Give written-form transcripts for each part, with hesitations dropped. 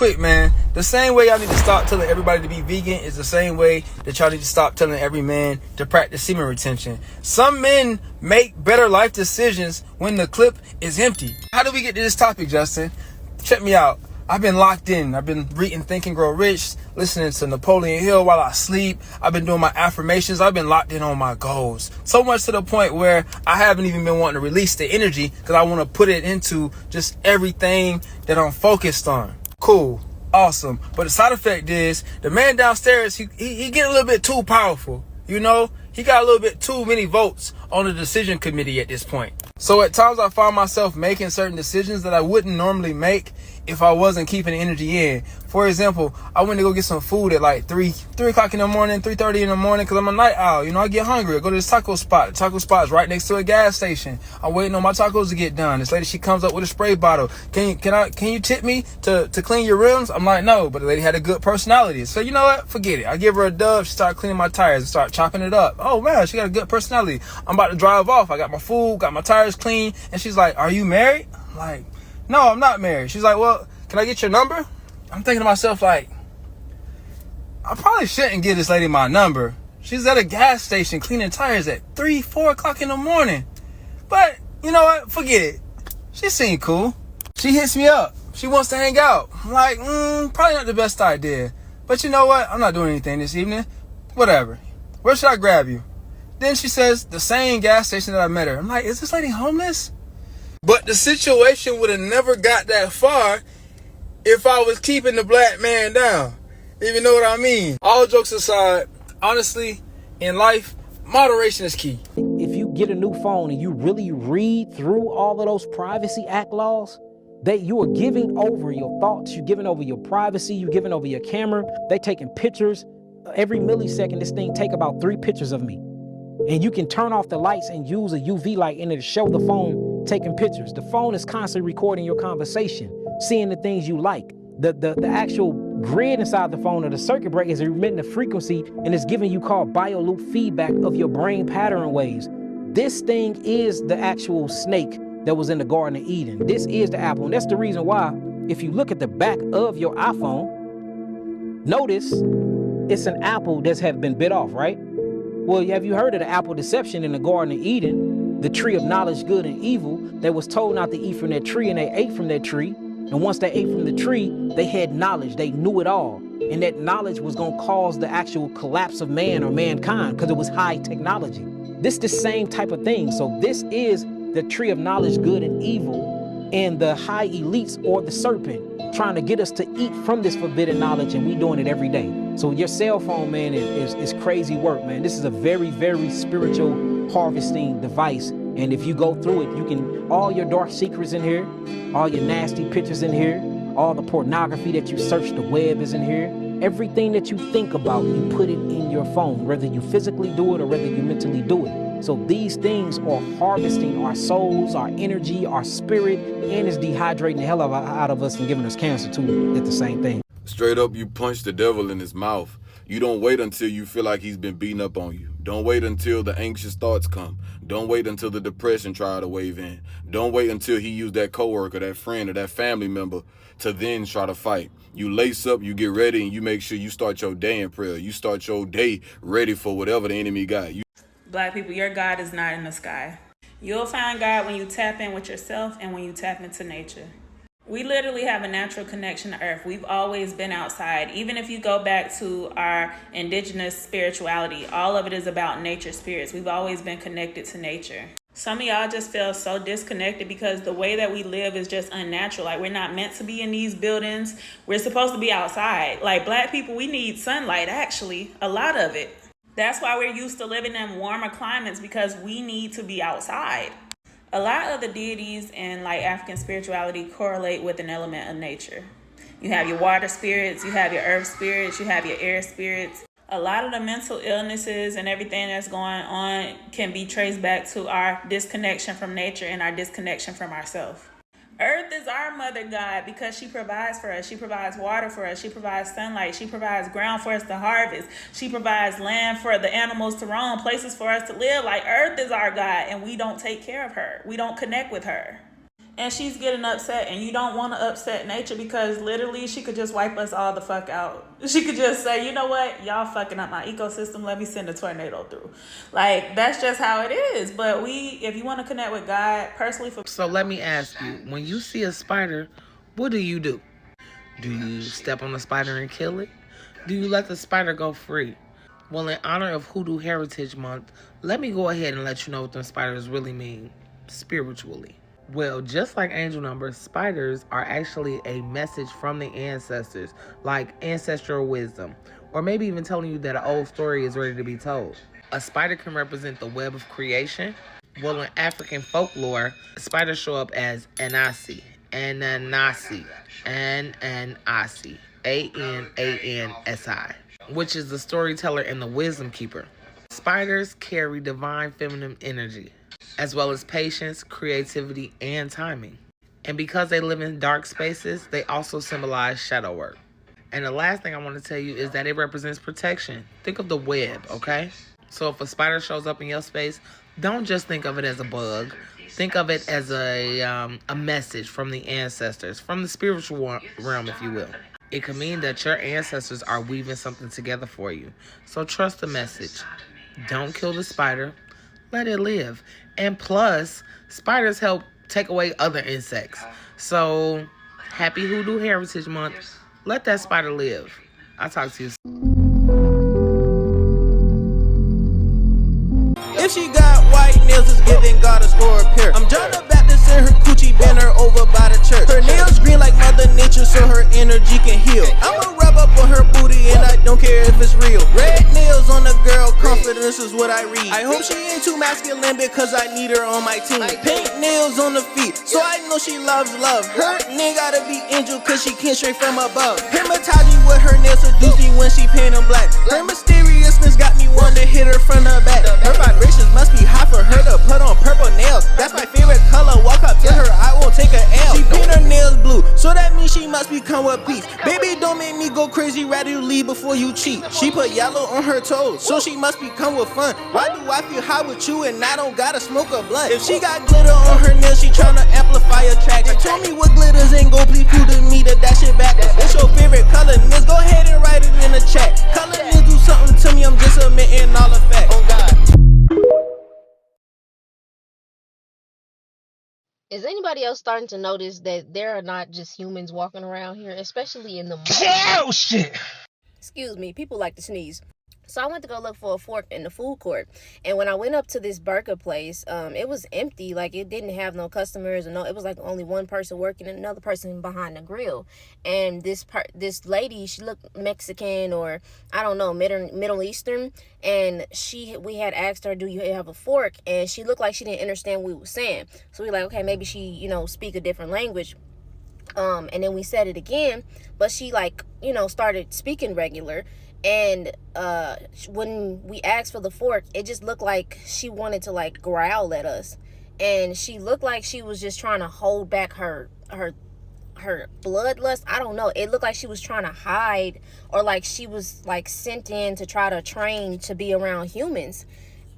quick, man. The same way y'all need to stop telling everybody to be vegan is the same way that y'all need to stop telling every man to practice semen retention. Some men make better life decisions when the clip is empty. How do we get to this topic, Justin? Check me out. I've been locked in. I've been reading Think and Grow Rich, listening to Napoleon Hill while I sleep. I've been doing my affirmations. I've been locked in on my goals. So much to the point where I haven't even been wanting to release the energy because I want to put it into just everything that I'm focused on. Cool. Awesome. But the side effect is the man downstairs, he get a little bit too powerful. You know, he got a little bit too many votes on the decision committee at this point. So at times I find myself making certain decisions that I wouldn't normally make if I wasn't keeping the energy in. For example, I went to go get some food at like 3 o'clock in the morning, 3:30 in the morning, because I'm a night owl. You know, I get hungry. I go to this taco spot. The taco spot is right next to a gas station. I'm waiting on my tacos to get done. This lady, she comes up with a spray bottle. Can you tip me to clean your rims? I'm like, no, but the lady had a good personality. So you know what? Forget it. I give her a dub. She started cleaning my tires and started chopping it up. Oh man, she got a good personality. I'm about to drive off. I got my food, got my tires clean. And she's like, are you married? I'm like, no, I'm not married. She's like, well, can I get your number? I'm thinking to myself, like, I probably shouldn't give this lady my number. She's at a gas station cleaning tires at 4 o'clock in the morning. But, you know what? Forget it. She seemed cool. She hits me up. She wants to hang out. I'm like, probably not the best idea. But you know what? I'm not doing anything this evening. Whatever. Where should I grab you? Then she says, the same gas station that I met her. I'm like, is this lady homeless? But the situation would have never got that far if I was keeping the black man down. If you know what I mean. All jokes aside, honestly, in life, moderation is key. If you get a new phone and you really read through all of those Privacy Act laws, that you are giving over your thoughts, you're giving over your privacy, you're giving over your camera. They taking pictures. Every millisecond, this thing take about 3 pictures of me. And you can turn off the lights and use a UV light in it to show the phone taking pictures. The phone is constantly recording your conversation, seeing the things you like. The actual grid inside the phone or the circuit breaker is emitting a frequency and it's giving you called bioloop feedback of your brain pattern waves. This thing is the actual snake that was in the Garden of Eden. This is the apple. And that's the reason why, if you look at the back of your iPhone, notice it's an apple that has been bit off, right? Well, have you heard of the apple deception in the Garden of Eden? The tree of knowledge, good and evil. They was told not to eat from that tree and they ate from that tree. And once they ate from the tree, they had knowledge. They knew it all. And that knowledge was going to cause the actual collapse of man or mankind because it was high technology. This is the same type of thing. So this is the tree of knowledge, good and evil, and the high elites or the serpent trying to get us to eat from this forbidden knowledge, and we doing it every day. So your cell phone, man, is crazy work, man. This is a very, very spiritual harvesting device. And if you go through it, you can, all your dark secrets in here, all your nasty pictures in here, all the pornography that you search the web is in here. Everything that you think about, you put it in your phone, whether you physically do it or whether you mentally do it. So these things are harvesting our souls, our energy, our spirit, and it's dehydrating the hell out of us and giving us cancer too at the same thing. Straight up, you punch the devil in his mouth. You don't wait until you feel like he's been beating up on you. Don't wait until the anxious thoughts come. Don't wait until the depression try to wave in. Don't wait until he used that coworker, that friend, or that family member to then try to fight. You lace up, you get ready, and you make sure you start your day in prayer. You start your day ready for whatever the enemy got. Black people, your God is not in the sky. You'll find God when you tap in with yourself and when you tap into nature. We literally have a natural connection to earth. We've always been outside. Even if you go back to our indigenous spirituality, all of it is about nature spirits. We've always been connected to nature. Some of y'all just feel so disconnected because the way that we live is just unnatural. Like, we're not meant to be in these buildings. We're supposed to be outside. Like, black people, we need sunlight, actually, a lot of it. That's why we're used to living in warmer climates, because we need to be outside. A lot of the deities in like African spirituality correlate with an element of nature. You have your water spirits, you have your earth spirits, you have your air spirits. A lot of the mental illnesses and everything that's going on can be traced back to our disconnection from nature and our disconnection from ourselves. Earth is our mother god because she provides for us. She provides water for us. She provides sunlight. She provides ground for us to harvest. She provides land for the animals to roam, places for us to live. Like, Earth is our god, and we don't take care of her. We don't connect with her. and she's getting upset, and you don't want to upset nature, because literally she could just wipe us all the fuck out. She could just say, you know what, y'all fucking up my ecosystem, let me send a tornado through. Like, that's just how it is. But if you want to connect with God personally, So let me ask you, when you see a spider, what do you do? Do you step on the spider and kill it? Do you let the spider go free? Well, in honor of Hoodoo Heritage Month, let me go ahead and let you know what them spiders really mean spiritually. Well, just like angel numbers, spiders are actually a message from the ancestors, like ancestral wisdom, or maybe even telling you that an old story is ready to be told. A spider can represent the web of creation. Well, in African folklore, spiders show up as Anansi, Ananasi, Ananasi, Anansi, which is the storyteller and the wisdom keeper. Spiders carry divine feminine energy, as well as patience, creativity, and timing. And because they live in dark spaces, they also symbolize shadow work. And the last thing I want to tell you is that it represents protection. Think of the web, okay? So if a spider shows up in your space, don't just think of it as a bug. Think of it as a message from the ancestors, from the spiritual realm, if you will. It could mean that your ancestors are weaving something together for you. So trust the message. Don't kill the spider. Let it live. And plus, spiders help take away other insects. So, happy Hoodoo Heritage Month. Let that spider live. I'll talk to you soon. If she got white nails, it's giving God a score a pair. I'm John the Baptist and her coochie bent her over by the church. Her nails green like Mother Nature so her energy can heal. I'ma rub up on her booty and I don't care if it's real. Red nails on a girl, confidence is what I read. I hope she ain't too masculine because I need her on my team. Pink nails on the feet, so I know she loves love. Her name gotta be angel cause she came straight from above. Hypnotize me with her nails, seduce me when she paint them black. Her mysteriousness got me wanting to hit her from the back. Her vibrations must be hot for her to put on purple nails. That's my favorite color, walk up to her, I won't take a L. She paint her nails blue, so that means she must become with peace. Baby, don't make me go crazy, rather you leave before you cheat. She put yellow on her toes, so she must become with fun. Why do I feel high with you and I don't gotta smoke a blunt? If she got glitter on her nails, she tryna amplify attraction. Tell me what glitters ain't go, please prove to me that shit back. What's your favorite color, Niz? Go ahead and write it in the chat. Color Niz do something to me, I'm just admitting all the facts. Oh God. Is anybody else starting to notice that there are not just humans walking around here, especially in the mall? Oh, shit. Excuse me, people like to sneeze. So I went to go look for a fork in the food court, and when I went up to this burger place, it was empty. Like, it didn't have no customers, or no, it was like only one person working and another person behind the grill. And this lady, she looked Mexican, or I don't know, Middle Eastern, and we had asked her, do you have a fork? And she looked like she didn't understand what we were saying. So we were like, okay, maybe she speak a different language. And then we said it again, but she started speaking regular. And when we asked for the fork, it just looked like she wanted to growl at us, and she looked like she was just trying to hold back her bloodlust. I don't know, it looked like she was trying to hide, or like she was sent in to try to train to be around humans.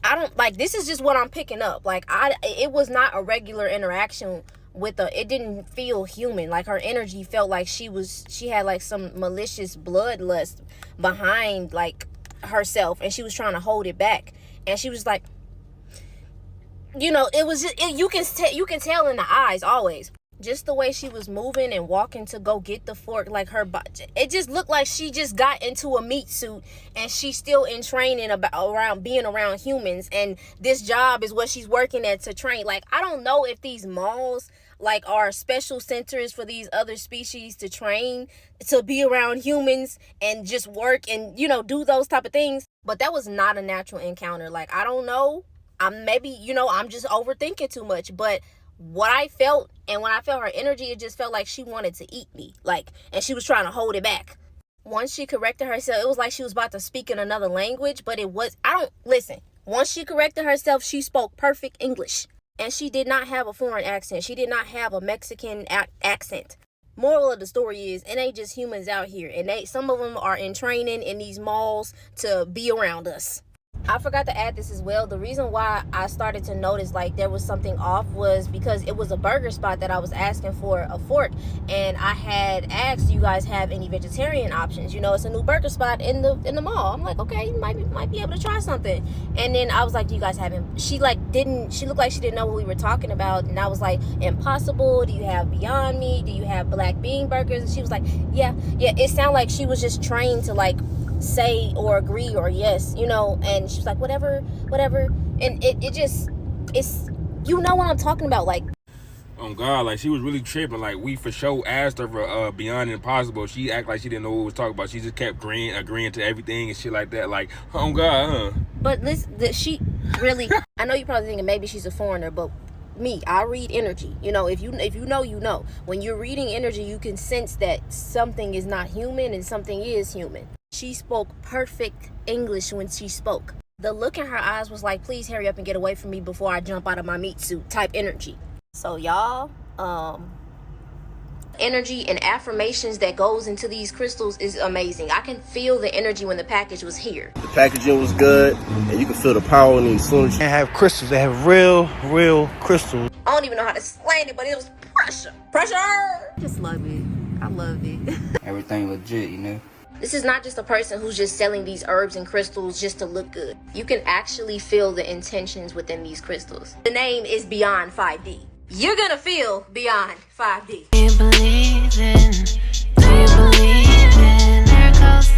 I don't this is just what I'm picking up. It was not a regular interaction with it didn't feel human. Like, her energy felt like she had some malicious bloodlust behind herself, and she was trying to hold it back. And she was it was just, you can tell in the eyes always, just the way she was moving and walking to go get the fork. Like, her body, it just looked like she just got into a meat suit, and she's still in training around being around humans, and this job is what she's working at to train. I don't know if these malls are special centers for these other species to train to be around humans and just work and do those type of things. But that was not a natural encounter. I don't know, I'm just overthinking too much, but what I felt, and when I felt her energy, it just felt like she wanted to eat me, and she was trying to hold it back. Once she corrected herself, it was like she was about to speak in another language, but once she corrected herself, she spoke perfect English, and she did not have a foreign accent. She did not have a Mexican accent. Moral of the story is, it ain't just humans out here, and some of them are in training in these malls to be around us. I forgot to add this as well. The reason why I started to notice like there was something off was because it was a burger spot that I was asking for a fork, and I had asked, do you guys have any vegetarian options? You know, it's a new burger spot in the mall. I'm like, okay, you might be able to try something. And then I was like, do you guys have him? She looked like she didn't know what we were talking about, and I was like, Impossible, do you have Beyond Meat, do you have black bean burgers? And she was like, yeah. It sounded like she was just trained to like say or agree or yes, you know. And she was like, whatever, and it's you know what I'm talking about, like, oh God, like she was really tripping. Like we for sure asked her for Beyond Impossible. She act like she didn't know what we was talking about. She just kept agreeing to everything and shit like that. Like, oh God, But listen, she really, I know you're probably thinking maybe she's a foreigner, but me, I read energy. You know, if you know, you know. When you're reading energy, you can sense that something is not human and something is human. She spoke perfect English when she spoke. The look in her eyes was like, please hurry up and get away from me before I jump out of my meat suit type energy. So y'all, energy and affirmations that goes into these crystals is amazing. I can feel the energy when the package was here. The packaging was good, and you can feel the power in these soon as They have crystals. They have real crystals. I don't even know how to explain it, but it was pressure. Just love it. I love it. Everything legit, you know. This is not just a person who's just selling these herbs and crystals just to look good. You can actually feel the intentions within these crystals. The name is Beyond 5D. You're gonna feel beyond 5D. Do you believe in miracles?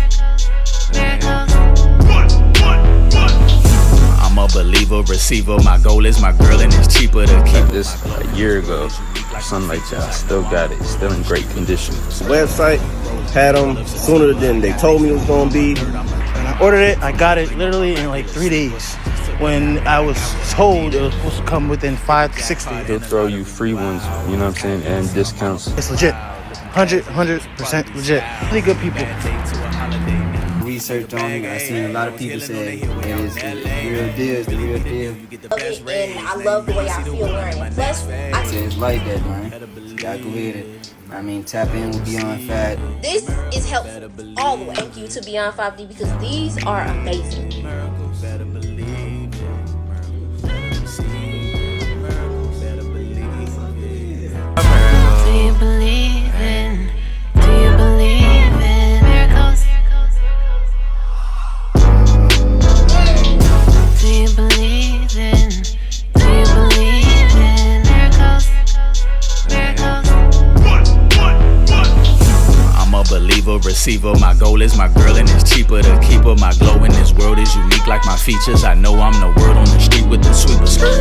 I'm a believer, receiver. My goal is my girl, and it's cheaper to keep this a year ago, something like that. I still got it, still in great condition. the website had them sooner than they told me it was gonna be. When I ordered it, I got it literally in like 3 days. When I was told it was supposed to come within 5 to 6 days. They'll throw you free ones, you know what I'm saying, and discounts. It's legit. 100% legit. Really good people. Research on it. I seen a lot of people say it is the real deal. It's the real deal. Okay, and I love the way I feel wearing it. Plus, It's like that, man. You gotta go ahead and, tap in with Beyond Fat. this is helpful all the way. Thank you to Beyond 5D because these are amazing. Do you believe in miracles? Do you believe in miracles? I'm a believer, receiver. My goal is my girl, and it's cheaper to keep her. My glow in this world is unique like my features. I know I'm the word on the street with the sweepers.